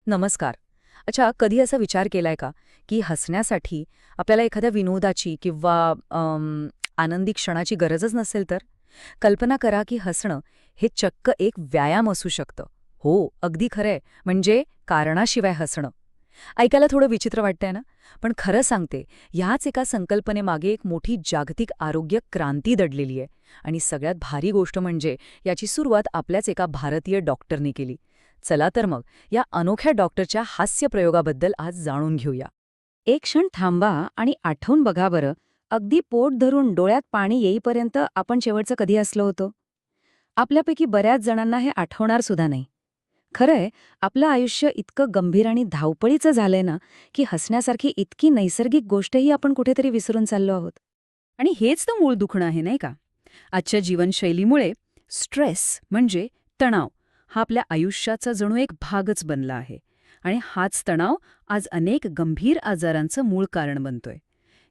नमस्कार. अच्छा, कधी असा विचार केलाय का, की हसण्यासाठी आपल्याला एखाद्या विनोदाची किंवा आनंदी क्षणाची गरजच नसेल तर? कल्पना करा की हसणं हे चक्क एक व्यायाम असू शकतं. हो, अगदी खरंय. म्हणजे कारणाशिवाय हसणं. ऐकायला थोडं विचित्र वाटतंय ना? पण खरं सांगते, ह्याच एका संकल्पनेमागे एक मोठी जागतिक आरोग्य क्रांती दडलेली आहे. आणि सगळ्यात भारी गोष्ट म्हणजे याची सुरुवात आपल्याच एका भारतीय डॉक्टरनी केली. चला तर मग या अनोख्या डॉक्टरच्या हास्य प्रयोगाबद्दल आज जाणून घेऊया. एक क्षण थांबा आणि आठवून बघा बरं, अगदी पोट धरून डोळ्यात पाणी येईपर्यंत आपण शेवटचं कधी हसलो होतो? आपल्यापैकी बऱ्याच जणांना हे आठवणार सुद्धा नाही. खरंय, आपलं आयुष्य इतकं गंभीर आणि धावपळीचं झालंय ना, की हसण्यासारखी इतकी नैसर्गिक गोष्टही आपण कुठेतरी विसरून चाललो आहोत. आणि हेच तर मूळ दुखणं आहे नाही का? आजच्या जीवनशैलीमुळे स्ट्रेस म्हणजे तणाव हा आपल्या आयुष्याचा जणू एक भागच बनला आहे. आणि हाच तणाव आज अनेक गंभीर आजारांचं मूळ कारण बनतोय.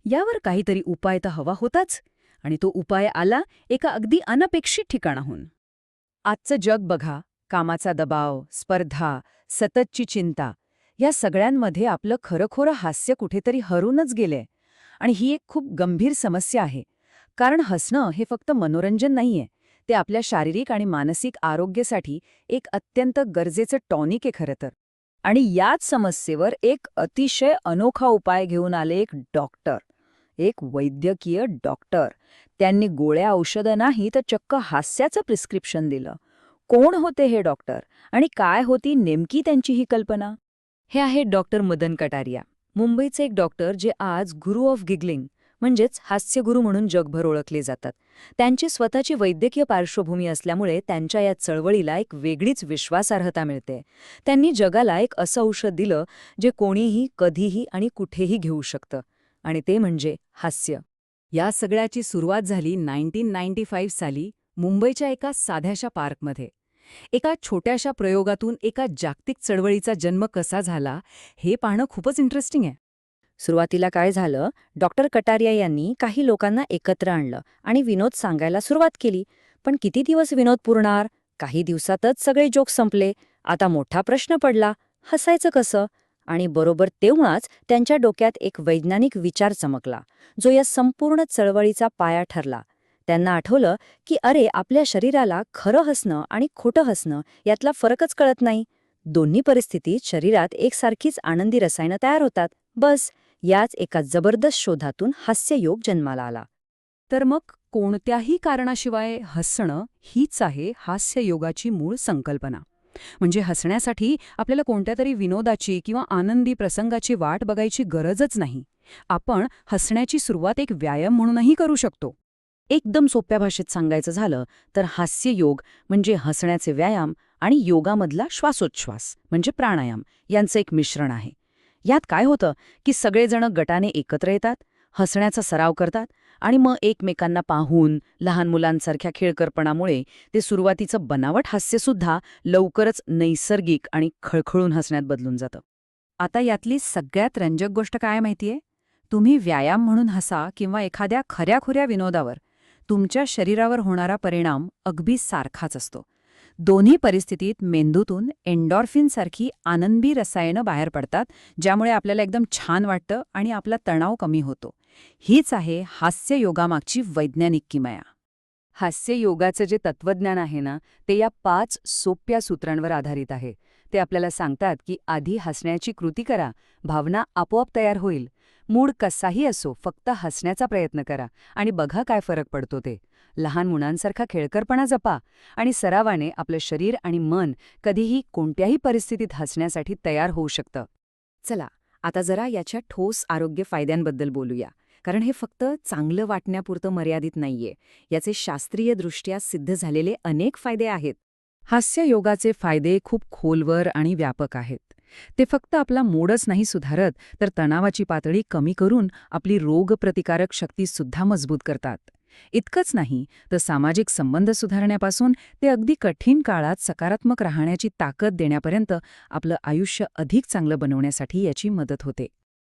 यावर काहीतरी उपाय तर हवा होताच. आणि तो उपाय आला एका अगदी अनपेक्षित ठिकाणाहून. आजचं जग बघा, कामाचा दबाव, स्पर्धा, सततची चिंता या सगळ्यांमध्ये आपलं खरंखोरं हास्य कुठेतरी हरूनच गेलंय. आणि ही एक खूप गंभीर समस्या आहे. कारण हसणं हे फक्त मनोरंजन नाहीये. ते आपल्या शारीरिक आणि मानसिक आरोग्यासाठी एक अत्यंत गरजेचं टॉनिक आहे खरं तर. आणि याच समस्येवर एक अतिशय अनोखा उपाय घेऊन आले एक डॉक्टर. एक वैद्यकीय डॉक्टर. त्यांनी गोळ्या औषधं नाही तर चक्क हास्याचं प्रिस्क्रिप्शन दिलं. कोण होते हे डॉक्टर आणि काय होती नेमकी त्यांची ही कल्पना? हे आहे डॉक्टर मदन कटारिया, मुंबईचे एक डॉक्टर जे आज गुरु ऑफ गिगलिंग म्हणजेच हास्यगुरू म्हणून जगभर ओळखले जातात. त्यांची स्वतःची वैद्यकीय पार्श्वभूमी असल्यामुळे त्यांच्या या चळवळीला एक वेगळीच विश्वासार्हता मिळते. त्यांनी जगाला एक असं औषध दिलं जे कोणीही कधीही आणि कुठेही घेऊ शकतं. आणि ते म्हणजे हास्य. या सगळ्याची सुरुवात झाली 1995 साली मुंबईच्या एका साध्याशा पार्कमध्ये. एका छोट्याशा प्रयोगातून एका जागतिक चळवळीचा जन्म कसा झाला हे पाहणं खूपच इंटरेस्टिंग आहे. सुरुवातीला काय झालं, डॉक्टर कटारिया यांनी काही लोकांना एकत्र आणलं आणि विनोद सांगायला सुरुवात केली. पण किती दिवस विनोद पुरणार? काही दिवसातच सगळे जोक संपले. आता मोठा प्रश्न पडला, हसायचं कसं? आणि बरोबर तेव्हाच त्यांच्या डोक्यात एक वैज्ञानिक विचार चमकला, जो या संपूर्ण चळवळीचा पाया ठरला. त्यांना आठवलं की अरे, आपल्या शरीराला खरं हसणं आणि खोटं हसणं यातला फरकच कळत नाही. दोन्ही परिस्थितीत शरीरात एकसारखीच आनंदी रसायनं तयार होतात. बस, याच एका जबरदस्त शोधातून हास्ययोग जन्माला आला. तर मग कोणत्याही कारणाशिवाय हसणं हीच आहे हास्ययोगाची मूळ संकल्पना. म्हणजे हसण्यासाठी आपल्याला कोणत्या तरी विनोदाची किंवा आनंदी प्रसंगाची वाट बघायची गरजच नाही. आपण हसण्याची सुरुवात एक व्यायाम म्हणूनही करू शकतो. एकदम सोप्या भाषेत सांगायचं झालं तर हास्ययोग म्हणजे हसण्याचे व्यायाम आणि योगामधला श्वासोच्छ्वास म्हणजे प्राणायाम यांचं एक मिश्रण आहे. यात काय होतं की सगळेजण गटाने एकत्र येतात, हसण्याचा सराव करतात आणि मग एकमेकांना पाहून लहान मुलांसारख्या खेळकरपणामुळे ते सुरुवातीचं बनावट हास्यसुद्धा लवकरच नैसर्गिक आणि खळखळून हसण्यात बदलून जातं. आता यातली सगळ्यात रंजक गोष्ट काय माहितीये? तुम्ही व्यायाम म्हणून हसा किंवा एखाद्या खऱ्याखुऱ्या विनोदावर, तुमच्या शरीरावर होणारा परिणाम अगदी सारखाच असतो. दोन्ही परिस्थितीत मेंदूतून एन्डॉर्फिनसारखी आनंदी रसायनं बाहेर पडतात, ज्यामुळे आपल्याला एकदम छान वाटतं आणि आपला तणाव कमी होतो. हीच आहे हास्ययोगामागची वैज्ञानिक किमया. हास्ययोगाचं जे तत्वज्ञान आहे ना, ते या 5 सोप्या सूत्रांवर आधारित आहे. ते आपल्याला सांगतात की आधी हसण्याची कृती करा, भावना आपोआप तयार होईल. मूड कसाही असो, फक्त हसण्याचा प्रयत्न करा आणि बघा काय फरक पडतो ते. लहान मुलांसारखा खेळकरपणा जपा आणि सरावाने आपलं शरीर आणि मन कधीही कोणत्याही परिस्थितीत हसण्यासाठी तयार होऊ शकतं. चला, आता जरा याच्या ठोस आरोग्य फायद्यांबद्दल बोलूया. कारण हे फक्त चांगलं वाटण्यापुरतं मर्यादित नाहीये. याचे शास्त्रीयदृष्ट्या सिद्ध झालेले अनेक फायदे आहेत. हास्ययोगाचे फायदे खूप खोलवर आणि व्यापक आहेत. ते फक्त आपला मूडच नाही सुधारत, तर तणावाची पातळी कमी करून आपली रोगप्रतिकारक शक्तीसुद्धा मजबूत करतात. इतकंच नाही तर सामाजिक संबंध सुधारण्यापासून ते अगदी कठीण काळात सकारात्मक राहण्याची ताकद देण्यापर्यंत आपलं आयुष्य अधिक चांगलं बनवण्यासाठी याची मदत होते.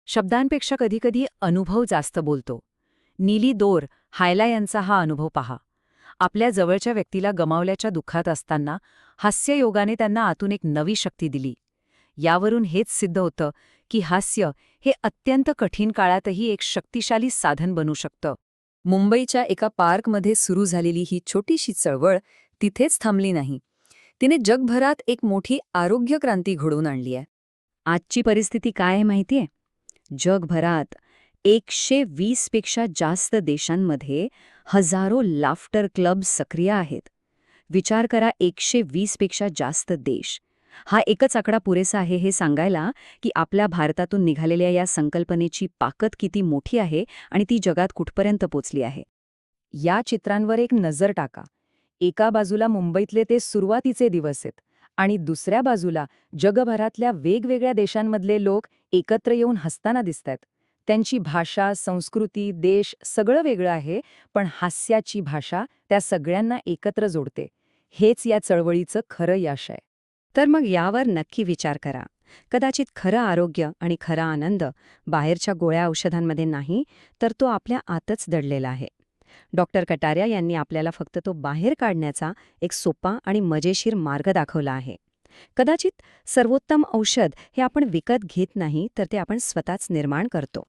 शब्दांपेक्षा कधीकधी अनुभव जास्त बोलतो. नीली दोर हायला यांचा हा अनुभव पहा. आपल्या जवळच्या व्यक्तीला गमावल्याच्या दुःखात असताना हास्ययोगाने त्यांना आतून एक नवी शक्ती दिली. यावरून हेच सिद्ध होतं की हास्य हे अत्यंत कठीण काळातही एक शक्तिशाली साधन बनू शकतं. मुंबईच्या एका पार्कमध्ये सुरू झालेली ही छोटीशी चळवळ तिथेच थांबली नाही. तिने जगभरात एक मोठी आरोग्य क्रांती घडवून आणली आहे. आजची परिस्थिती काय आहे माहितीये? जगभरात 120 पेक्षा जास्त देशांमध्ये हजारो लाफ्टर क्लब सक्रिय आहेत. विचार करा, 120 पेक्षा जास्त देश. हा एकच आकडा पुरेसा आहे हे सांगायला की आपल्या भारतातून निघालेल्या या संकल्पनेची ताकद किती मोठी आहे आणि ती जगात कुठपर्यंत पोचली आहे. या चित्रांवर एक नजर टाका. एका बाजूला मुंबईतले ते सुरुवातीचे दिवस आहेत आणि दुसऱ्या बाजूला जगभरातल्या वेगवेगळ्या देशांमधले लोक एकत्र येऊन हसताना दिसतात. त्यांची भाषा, संस्कृती, देश सगळं वेगळं आहे, पण हास्याची भाषा त्या सगळ्यांना एकत्र जोडते. हेच या चळवळीचं खरं यश आहे. तर मग यावर नक्की विचार करा. कदाचित खरं आरोग्य आणि खरा आनंद बाहेरच्या गोळ्या औषधांमध्ये नाही, तर तो आपल्या आतच दडलेला आहे. डॉक्टर कटारिया यांनी आपल्याला फक्त तो बाहेर काढण्याचा एक सोपा आणि मजेशीर मार्ग दाखवला आहे. कदाचित सर्वोत्तम औषध हे आपण विकत घेत नाही, तर ते आपण स्वतःच निर्माण करतो.